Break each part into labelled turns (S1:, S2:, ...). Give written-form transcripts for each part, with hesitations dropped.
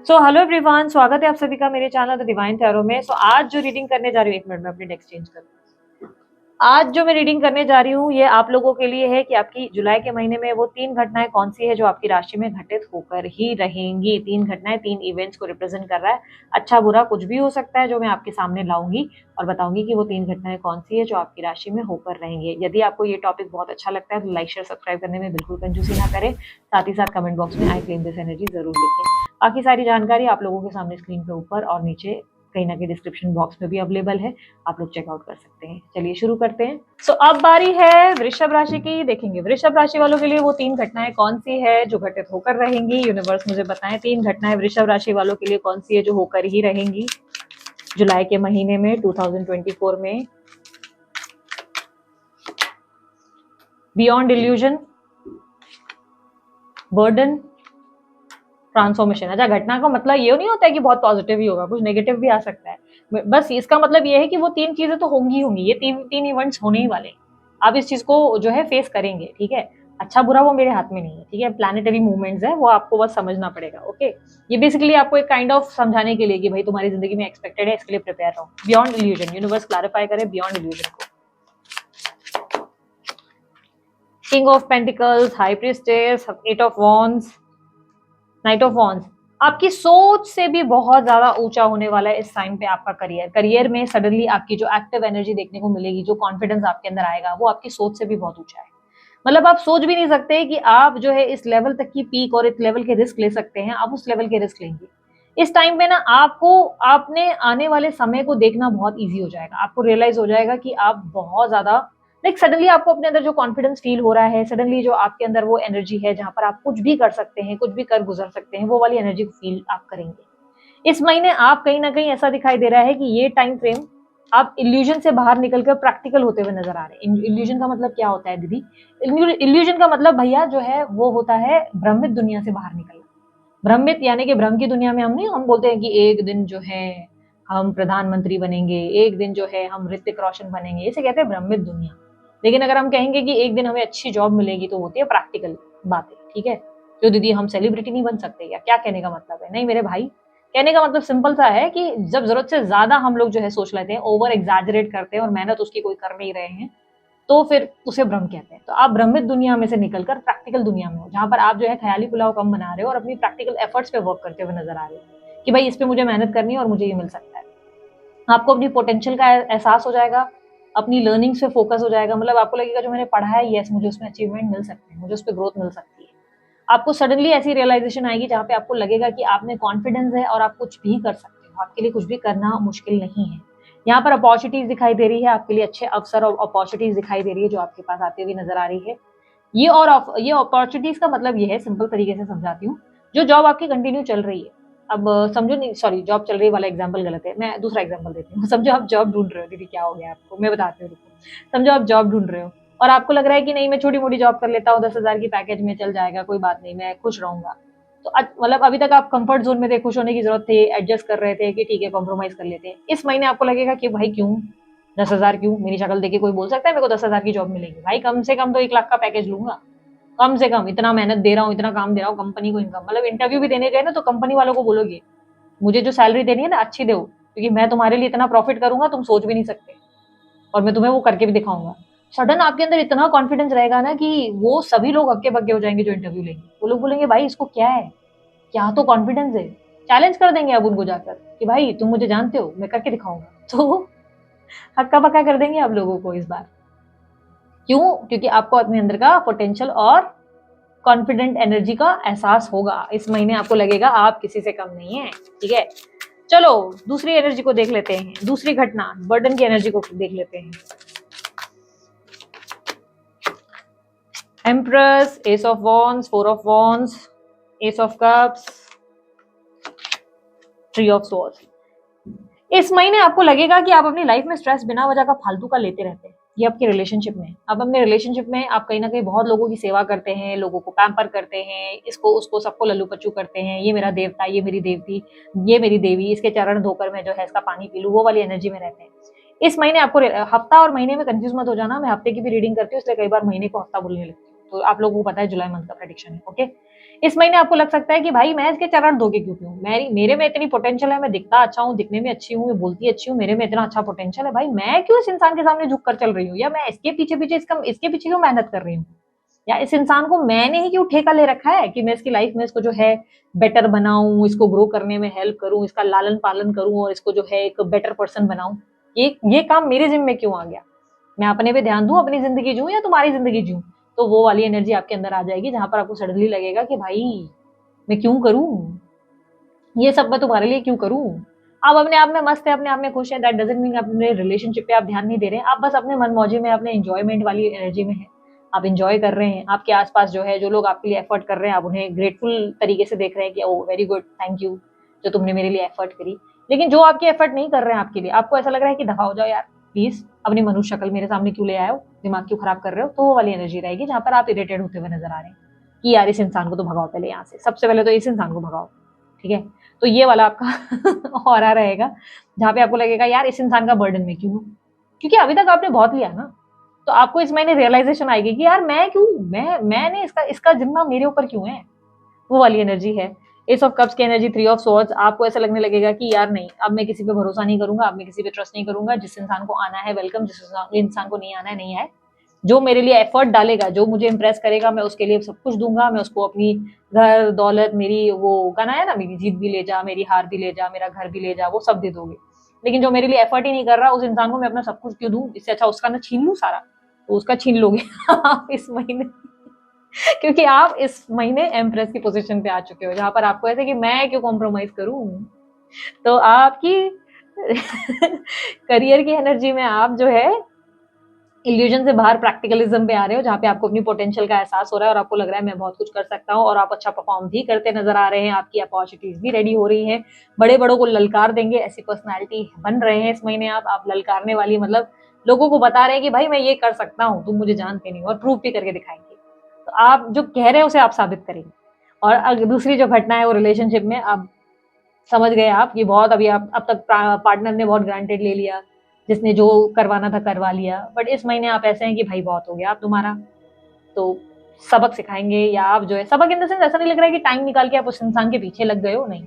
S1: Hello everyone, स्वागत है आप सभी का मेरे चैनल द डिवाइन टैरो में। आज जो रीडिंग करने जा रही हूँ, एक मिनट में अपनी डेस्क चेंज कर। आज जो मैं रीडिंग करने जा रही हूँ ये आप लोगों के लिए है कि आपकी जुलाई के महीने में वो 3 घटनाएं कौन सी है जो आपकी राशि में घटित होकर ही रहेंगी। 3 घटनाएं 3 इवेंट्स को रिप्रेजेंट कर रहा है। अच्छा बुरा कुछ भी हो सकता है जो मैं आपके सामने लाऊंगी और बताऊंगी कि वो 3 घटनाएं कौन सी है जो आपकी राशि में होकर रहेंगे। यदि आपको ये टॉपिक बहुत अच्छा लगता है तो लाइक शेयर सब्सक्राइब करने में बिल्कुल कंजूसी ना करें। साथ ही साथ कमेंट बॉक्स में आई क्लेम दिस एनर्जी जरूर लिखें। बाकी सारी जानकारी आप लोगों के सामने स्क्रीन पे ऊपर और नीचे कहीं ना कहीं डिस्क्रिप्शन बॉक्स में भी अवेलेबल है, आप लोग चेकआउट कर सकते हैं। चलिए शुरू करते हैं। अब बारी है वृषभ राशि की। देखेंगे वृषभ राशि वालों के लिए वो 3 घटनाएं कौन सी है जो घटित होकर रहेंगी। यूनिवर्स मुझे बताएं 3 घटनाएं वृषभ राशि वालों के लिए कौन सी है जो होकर ही रहेंगी जुलाई के महीने में 2024 में। Beyond illusion, burden, transformation. अच्छा, घटना का मतलब ये नहीं होता है कि बहुत पॉजिटिव ही होगा, कुछ नेगेटिव भी आ सकता है। बस इसका मतलब ये है कि वो 3 चीजें तो होंगी होंगी, ये तीन इवेंट्स होने ही वाले हैं। आप इस चीज को जो है फेस करेंगे, ठीक है। अच्छा बुरा वो मेरे हाथ में नहीं है, ठीक है। प्लैनेटरी मूवमेंट्स है, वो आपको बस समझना पड़ेगा। ओके, ये बेसिकली आपको एक काइंड ऑफ समझाने के लिए कि भाई तुम्हारी जिंदगी में एक्सपेक्टेड है, इसके लिए प्रिपेयर रहो। बियॉन्ड इल्यूजन, यूनिवर्स क्लैरिफाई करे बियॉन्ड इल्यूजन को। King of pentacles, high priestess, 8 of wands, night of wands. आपकी सोच से भी बहुत ज्यादा ऊंचा होने वाला है इस टाइम पे आपका करियर में सडनली आपकी जो एक्टिव एनर्जी देखने को मिलेगी, जो कॉन्फिडेंस आपके अंदर आएगा, वो आपकी सोच से भी बहुत ऊंचा है। मतलब आप सोच भी नहीं सकते कि आप जो है इस लेवल तक की पीक और इस लेवल के रिस्क ले सकते हैं। आप उस लेवल के रिस्क लेंगे इस टाइम पे ना। आपको आपने आने वाले समय को देखना बहुत ईजी हो जाएगा। आपको रियलाइज हो जाएगा कि आप बहुत ज्यादा लाइक सडनली आपको अपने अंदर जो कॉन्फिडेंस फील हो रहा है, सडनली जो आपके अंदर वो एनर्जी है जहां पर आप कुछ भी कर सकते हैं, कुछ भी कर गुजर सकते हैं, वो वाली एनर्जी को फील आप करेंगे। इस महीने आप कहीं ना कहीं ऐसा दिखाई दे रहा है कि ये टाइम फ्रेम आप इल्यूजन से बाहर निकलकर प्रैक्टिकल होते हुए नजर आ रहे हैं। इल्यूजन का मतलब क्या होता है दीदी? इल्यूजन का मतलब भैया जो है वो होता है भ्रमित दुनिया से बाहर निकलना। भ्रमित यानी कि भ्रम की दुनिया में हम बोलते हैं कि एक दिन जो है हम प्रधानमंत्री बनेंगे, एक दिन जो है हम ऋतिक रोशन बनेंगे, इसे कहते हैं भ्रमित दुनिया। लेकिन अगर हम कहेंगे कि एक दिन हमें अच्छी जॉब मिलेगी तो होती है प्रैक्टिकल बातें, ठीक है। तो दीदी हम सेलिब्रिटी नहीं बन सकते या क्या कहने का मतलब है? नहीं मेरे भाई, कहने का मतलब सिंपल सा है कि जब जरूरत से ज्यादा हम लोग जो है सोच लेते हैं, ओवर एग्जैजरेट करते हैं और मेहनत उसकी कोई कर नहीं रहे हैं, तो फिर उसे भ्रम कहते हैं। तो आप भ्रमित दुनिया में से निकलकर प्रैक्टिकल दुनिया में हो, जहां पर आप जो है ख्याली पुलाव कम बना रहे हो और अपनी प्रैक्टिकल एफर्ट्स पे वर्क करते हुए नजर आ रहे हो कि भाई इस पे मुझे मेहनत करनी है और मुझे ये मिल सकता है। आपको अपनी पोटेंशियल का एहसास हो जाएगा, अपनी लर्निंग्स पे फोकस हो जाएगा। मतलब आपको लगेगा जो मैंने पढ़ा है, यस मुझे उसमें अचीवमेंट मिल सकते हैं, मुझे उस पर ग्रोथ मिल सकती है। आपको सडनली ऐसी रियलाइजेशन आएगी जहाँ पे आपको लगेगा कि आप में कॉन्फिडेंस है और आप कुछ भी कर सकते हो, आपके लिए कुछ भी करना मुश्किल नहीं है। यहाँ पर अपॉर्चुनिटीज दिखाई दे रही है, आपके लिए अच्छे अवसर और अपॉर्चुनिटीज दिखाई दे रही है जो आपके पास आती हुई नजर आ रही है। ये अपॉर्चुनिटीज का मतलब ये है, सिंपल तरीके से समझाती हूँ। जो जॉब आपकी कंटिन्यू चल रही है, अब समझो नहीं, सॉरी जॉब चल रही वाला एग्जाम्पल गलत है, मैं दूसरा एग्जाम्पल देती हूँ। समझो आप जॉब ढूंढ रहे हो, दीदी क्या हो गया आपको मैं बताती हूँ, रुको। समझो आप जॉब ढूंढ रहे हो और आपको लग रहा है कि नहीं मैं छोटी मोटी जॉब कर लेता हूँ, 10,000 की पैकेज में चल जाएगा, कोई बात नहीं, मैं खुश रहूंगा। तो मतलब अभी तक आप कंफर्ट जोन में थे, खुश होने की जरूरत थी, एडजस्ट कर रहे थे कि ठीक है कॉम्प्रोमाइज कर लेते हैं। इस महीने आपको लगेगा कि भाई क्यों 10,000, क्यों मेरी शक्ल देखे कोई बोल सकता है मेरे को 10,000 की जॉब मिलेगी? भाई कम से कम तो 1 लाख का पैकेज लूंगा, कम से कम। इतना मेहनत दे रहा हूँ, इतना काम दे रहा हूँ कंपनी को, इनकम मतलब इंटरव्यू भी देने गए ना तो कंपनी वालों को बोलोगे मुझे जो सैलरी देनी है ना अच्छी दो, क्योंकि मैं तुम्हारे लिए इतना प्रॉफिट करूंगा तुम सोच भी नहीं सकते, और मैं तुम्हें वो करके भी दिखाऊंगा। सडन आपके अंदर इतना कॉन्फिडेंस रहेगा ना कि वो सभी लोग हक्के बक्के हो जाएंगे जो इंटरव्यू लेंगे। वो लोग बोलेंगे भाई इसको क्या है, क्या तो कॉन्फिडेंस है। चैलेंज कर देंगे अब उनको जाकर कि भाई तुम मुझे जानते हो, मैं करके दिखाऊंगा। तो हक्का बक्का कर देंगे आप लोगों को इस बार। क्यों? क्योंकि आपको अपने अंदर का पोटेंशियल और कॉन्फिडेंट एनर्जी का एहसास होगा। इस महीने आपको लगेगा आप किसी से कम नहीं है, ठीक है। चलो दूसरी एनर्जी को देख लेते हैं, दूसरी घटना बर्डन की एनर्जी को देख लेते हैं। Empress, S of wands, 4 of wands, S of cups, tree of swords. इस महीने आपको लगेगा कि आप अपनी लाइफ में स्ट्रेस बिना वजह का फालतू का लेते रहते हैं। ये आपके रिलेशनशिप में, अब अपने रिलेशनशिप में आप कहीं ना कहीं बहुत लोगों की सेवा करते हैं, लोगों को पैम्पर करते हैं, इसको उसको सबको लल्लू पच्चू करते हैं। ये मेरा देवता, ये मेरी देवती, ये मेरी देवी, इसके चरण धोकर मैं जो है इसका पानी पी लूं, वो वाली एनर्जी में रहते हैं। इस महीने आपको हफ्ता और महीने में कंफ्यूज मत हो जाना, मैं हफ्ते की भी रीडिंग करती हूँ इसलिए कई बार महीने को हफ्ता बोलने लगती हूँ, तो आप लोगों को पता है जुलाई मंथ का प्रेडिक्शन है। ओके, इस महीने आपको लग सकता है कि भाई मैं इसके चरण धो के क्यों पीऊं, मेरे में इतनी पोटेंशियल है, मैं दिखता अच्छा हूँ, दिखने में अच्छी हूँ, मैं बोलती अच्छी हूँ, मेरे में इतना अच्छा पोटेंशियल है, भाई मैं क्यों इस इंसान के सामने झुक कर चल रही हूँ, या मैं इसके पीछे पीछे इसके पीछे क्यों मेहनत कर रही हूँ, या इस इंसान को मैंने ही क्यों ठेका ले रखा है कि मैं इसकी लाइफ में इसको जो है बेटर बनाऊं, इसको ग्रो करने में हेल्प करूं, इसका लालन पालन करूं और इसको जो है एक बेटर पर्सन बनाऊं। ये काम मेरे जिम्मे में क्यों आ गया, मैं अपने पे ध्यान दूं, अपनी जिंदगी जीऊं या तुम्हारी जिंदगी जीऊं। तो वो वाली एनर्जी आपके अंदर आ जाएगी जहां पर आपको सडनली लगेगा कि भाई मैं क्यों करूं ये सब, मैं तुम्हारे लिए क्यों करूं। आप अपने आप में मस्त है, अपने आप में खुश है, दैट डजंट मीन अपने रिलेशनशिप पे आप ध्यान नहीं दे रहे हैं, आप बस अपने मन मौजी में, अपने एंजॉयमेंट वाली एनर्जी में है, आप एंजॉय कर रहे हैं। आपके आसपास जो है जो लोग आपके लिए एफर्ट कर रहे हैं, आप उन्हें ग्रेटफुल तरीके से देख रहे हैं कि ओ वेरी गुड, थैंक यू जो तुमने मेरे लिए एफर्ट करी। लेकिन जो आपके एफर्ट नहीं कर रहे हैं आपके लिए, आपको ऐसा लग रहा है कि दफा हो जाओ यार प्लीज, अपनी मनुष्य शक्ल मेरे सामने क्यों ले आए हो, दिमाग क्यों खराब कर रहे हो, तो वो वाली एनर्जी रहेगी जहां पर आप इरिटेट होते हुए नजर आ रहे हैं कि यार इस इंसान को तो भगाओ, पहले यहाँ से सबसे पहले तो इस इंसान को भगाओ, ठीक है। तो ये वाला आपका ऑरा रहेगा जहां पे आपको लगेगा यार इस इंसान का बर्डन में क्यों हूं, क्योंकि अभी तक आपने बहुत लिया ना। तो आपको इस महीने रियलाइजेशन आएगी कि यार मैं क्यों, मैंने इसका इसका जिम्मा मेरे ऊपर क्यों है। वो वाली एनर्जी है। एस ऑफ कप्स की एनर्जी, थ्री ऑफ स्वॉर्ड्स, आपको ऐसा लगने लगेगा कि यार नहीं, अब मैं किसी पे भरोसा नहीं करूंगा, अब मैं किसी पे ट्रस्ट नहीं करूंगा, जिस इंसान को आना है वेलकम, जिस इंसान को नहीं आना है नहीं आए, जो मेरे लिए एफर्ट डालेगा, जो मुझे इंप्रेस करेगा, मैं उसके लिए सब कुछ दूंगा, मैं उसको अपनी घर दौलत, मेरी वो गाना है ना, मेरी जीत भी ले जा, मेरी हार भी ले जा, मेरा घर भी ले जा, वो सब दे दोगे। लेकिन जो मेरे लिए एफर्ट ही नहीं कर रहा, उस इंसान को मैं अपना सब कुछ क्यों दूं, इससे अच्छा उसका ना छीन लूं सारा, तो उसका छीन लोगे आप इस महीने क्योंकि आप इस महीने एम्प्रेस की पोजीशन पे आ चुके हो जहां पर आपको ऐसे कि मैं क्यों कॉम्प्रोमाइज करूं। तो आपकी करियर की एनर्जी में आप जो है इल्यूजन से बाहर प्रैक्टिकलिज्म पे आ रहे हो, जहाँ पे आपको अपनी पोटेंशियल का एहसास हो रहा है और आपको लग रहा है मैं बहुत कुछ कर सकता हूँ, और आप अच्छा परफॉर्म भी करते नजर आ रहे हैं, आपकी अपॉर्चुनिटीज भी रेडी हो रही हैं, बड़े बड़ों को ललकार देंगे, ऐसी पर्सनैलिटी बन रहे हैं इस महीने आप ललकारने वाली, मतलब लोगों को बता रहे हैं कि भाई मैं ये कर सकता हूँ, तुम मुझे जानते नहीं, और प्रूव भी करके दिखाएंगे। तो आप जो कह रहे हैं उसे आप साबित करेंगे। और दूसरी जो घटना है वो रिलेशनशिप में, आप समझ गए आप ये बहुत, अभी आप अब तक पार्टनर ने बहुत ग्रांटेड ले लिया, जिसने जो करवाना था करवा लिया, बट इस महीने आप ऐसे हैं कि भाई बहुत हो गया आप तुम्हारा, तो सबक सिखाएंगे, या आप जो है सबक इन द सेंस, ऐसा नहीं लग रहा है कि टाइम निकाल के आप उस इंसान के पीछे लग गए हो, नहीं,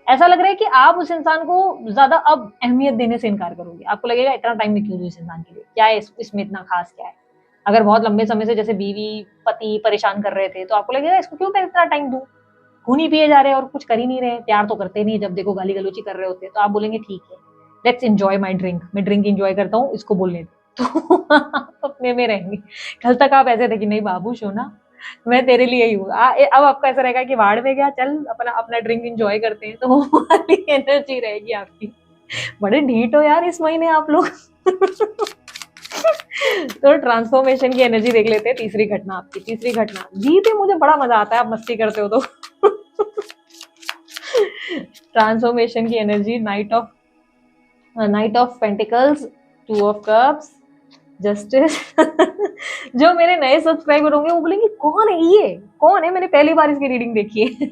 S1: ऐसा लग रहा है कि आप उस इंसान को ज्यादा अब अहमियत देने से इनकार करोगे। आपको लगेगा इतना टाइम में क्यों दूं इस इंसान के लिए, क्या है इसमें इतना खास क्या है। अगर बहुत लंबे समय से जैसे बीवी पति परेशान कर रहे थे, तो आपको लगेगा इसको क्यों मैं इतना टाइम दूं, खून ही पिए जा रहे हैं और कुछ कर ही नहीं रहे, प्यार तो करते नहीं, जब देखो गाली गलोची कर रहे होते हैं, तो आप बोलेंगे ठीक है लेट्स एंजॉय माई ड्रिंक, मैं ड्रिंक एंजॉय करता हूँ, इसको बोलने दो तो अपने में रहेंगे। कल तक आप ऐसे थे कि नहीं बाबू सोना मैं तेरे लिए ही हूँ, अब आपका ऐसा रहेगा कि वाड़ में गया, चल अपना अपना ड्रिंक एंजॉय करते हैं, तो वो वाली एनर्जी रहेगी आपकी। बड़े ढीठ हो यार इस महीने आप लोग तो ट्रांसफॉर्मेशन की एनर्जी देख लेते हैं। तीसरी घटना आपकी, तीसरी घटना जीते, मुझे बड़ा मजा आता है आप मस्ती करते हो तो ट्रांसफॉर्मेशन की energy, night of pentacles, two of cups, justice जो मेरे नए सब्सक्राइबर होंगे वो बोलेंगे कौन है ये, कौन है, मैंने पहली बार इसकी रीडिंग देखी है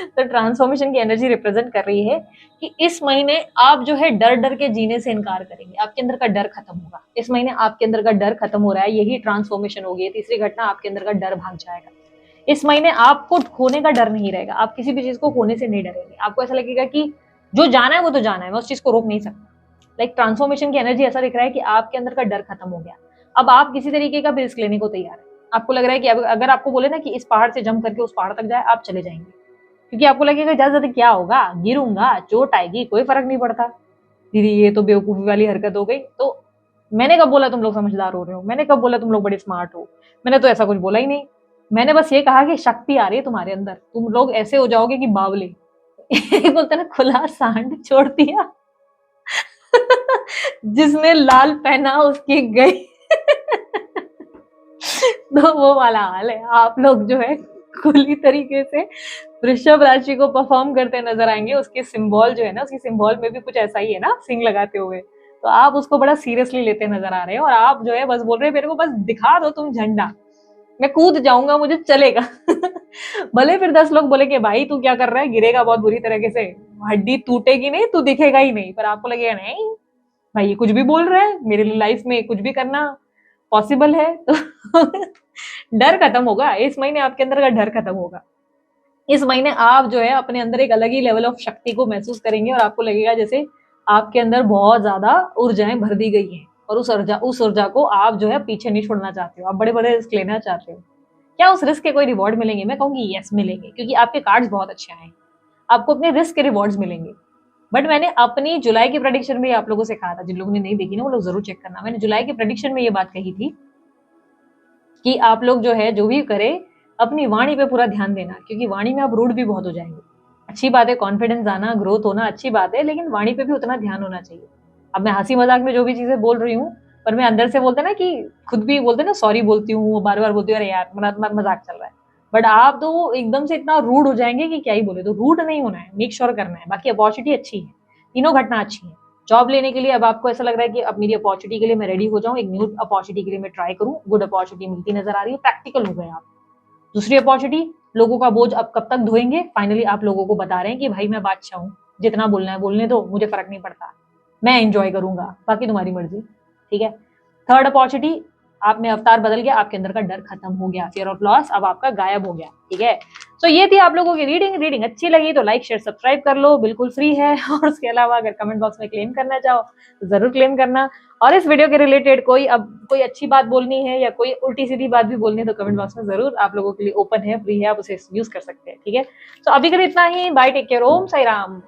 S1: तो ट्रांसफॉर्मेशन की एनर्जी रिप्रेजेंट कर रही है कि इस महीने आप जो है डर डर के जीने से इनकार करेंगे, आपके अंदर का डर खत्म होगा इस महीने, आपके अंदर का डर खत्म हो रहा है, यही ट्रांसफॉर्मेशन होगी। तीसरी घटना, आपके अंदर का डर भाग जाएगा इस महीने, आपको खोने का डर नहीं रहेगा, आप किसी भी चीज को खोने से नहीं डरेंगे, आपको ऐसा लगेगा कि जो जाना है वो तो जाना है, मैं उस चीज को रोक नहीं सकता। लाइक ट्रांसफॉर्मेशन की एनर्जी ऐसा दिख रहा है कि आपके अंदर का डर खत्म हो गया, अब आप किसी तरीके का भी रिस्क लेने को तैयार है। आपको लग रहा है कि अगर आपको बोले ना कि इस पहाड़ से जंप करके उस पहाड़ तक जाए, आप चले जाएंगे, क्योंकि आपको लगेगा ज्यादा ज्यादा क्या होगा, गिरूंगा, चोट आएगी, कोई फर्क नहीं पड़ता। दीदी ये तो बेवकूफी वाली हरकत हो गई, तो मैंने कब बोला तुम लोग समझदार हो रहे हो, मैंने कब बोला तुम लोग बड़े स्मार्ट हो, मैंने तो ऐसा कुछ बोला ही नहीं। मैंने बस ये कहा कि शक्ति आ रही है तुम्हारे अंदर, तुम लोग ऐसे हो जाओगे कि बावले बोलते ना खुला सांड छोड़ दिया जिसने लाल पहना उसकी गई तो वो वाला हाल है, आप लोग जो है खुली तरीके से वृषभ राशि को परफॉर्म करते नजर आएंगे। उसके सिंबल जो है ना, उसकी सिंबल में भी कुछ ऐसा ही है ना, सिंग लगाते हुए, तो आप उसको बड़ा सीरियसली लेते नजर आ रहे हैं, और आप जो है बस बोल रहे हैं मेरे को बस दिखा दो तुम झंडा, मैं कूद जाऊंगा, मुझे चलेगा भले फिर 10 लोग बोले कि भाई तू क्या कर रहा है, गिरेगा बहुत बुरी तरीके से, हड्डी टूटेगी नहीं, तू दिखेगा ही नहीं, पर आपको लगेगा नहीं भाई ये कुछ भी बोल रहा है, मेरे लिए लाइफ में कुछ भी करना पॉसिबल है तो डर खत्म होगा इस महीने, आपके अंदर का डर खत्म होगा। इस महीने आप जो है अपने अंदर एक अलग ही लेवल ऑफ शक्ति को महसूस करेंगे और आपको लगेगा जैसे आपके अंदर बहुत ज्यादा ऊर्जाएं भर दी गई हैं और उस ऊर्जा को आप जो है पीछे नहीं छोड़ना चाहते हो, आप बड़े बड़े रिस्क लेना चाहते हो। क्या उस रिस्क के कोई रिवॉर्ड मिलेंगे? मैं कहूंगी यस मिलेंगे, क्योंकि आपके कार्ड्स बहुत अच्छे आए हैं। आपको अपने रिस्क के रिवॉर्ड्स मिलेंगे। बट मैंने अपनी जुलाई की प्रेडिक्शन में आप लोगों से कहा था, जिन लोगों ने नहीं देखी ना वो लोग जरूर चेक करना। मैंने जुलाई की प्रेडिक्शन में ये बात कही थी कि आप लोग जो है जो भी करे अपनी वाणी पे पूरा ध्यान देना, क्योंकि वाणी में आप रूड भी बहुत हो जाएंगे। अच्छी बात है, कॉन्फिडेंस आना, ग्रोथ होना अच्छी बात है, लेकिन वाणी पे भी उतना ध्यान होना चाहिए। अब मैं हंसी मजाक में जो भी चीजें बोल रही हूँ, पर मैं अंदर से बोलते ना कि खुद भी बोलते ना सॉरी बोलती हूँ, बार बार बोलती हूँ अरे यार मजाक चल रहा है। बट आप तो एकदम से इतना रूड हो जाएंगे कि क्या ही बोले। तो रूड नहीं होना है, मेक श्योर करना है। बाकी अपॉर्चुनिटी अच्छी है, तीनों घटना अच्छी है। जॉब लेने के लिए अब आपको ऐसा लग रहा है कि अब मेरी अपॉर्चुनिटी के लिए मैं रेडी हो जाऊं, एक न्यू अपॉर्चुनिटी के लिए मैं ट्राई करूं, गुड अपॉर्चुनिटी मिलती नजर आ रही है, प्रैक्टिकल हो गए आप। दूसरी अपॉर्चुनिटी, लोगों का बोझ अब कब तक ढोएंगे, फाइनली आप लोगों को बता रहे हैं कि भाई मैं बादशाह हूँ, जितना बोलना है बोलने दो, मुझे फर्क नहीं पड़ता, मैं एंजॉय करूंगा, बाकी तुम्हारी मर्जी। ठीक है। थर्ड अपॉर्चुनिटी, आप में अवतार बदल गया, आपके अंदर का डर खत्म हो गया, फियर ऑफ लॉस अब आपका गायब हो गया। ठीक है। तो ये थी आप लोगों की रीडिंग अच्छी लगी तो लाइक शेयर सब्सक्राइब कर लो, बिल्कुल फ्री है। और उसके अलावा अगर कमेंट बॉक्स में क्लेम करना चाहो तो जरूर क्लेम करना। और इस वीडियो के रिलेटेड कोई अच्छी बात बोलनी है या कोई उल्टी सीधी बात भी बोलनी है तो कमेंट बॉक्स में जरूर, आप लोगों के लिए ओपन है, फ्री है, आप उसे यूज कर सकते हैं। ठीक है। तो अभी के लिए इतना ही, बाय, टेक केयर, ओम साई राम।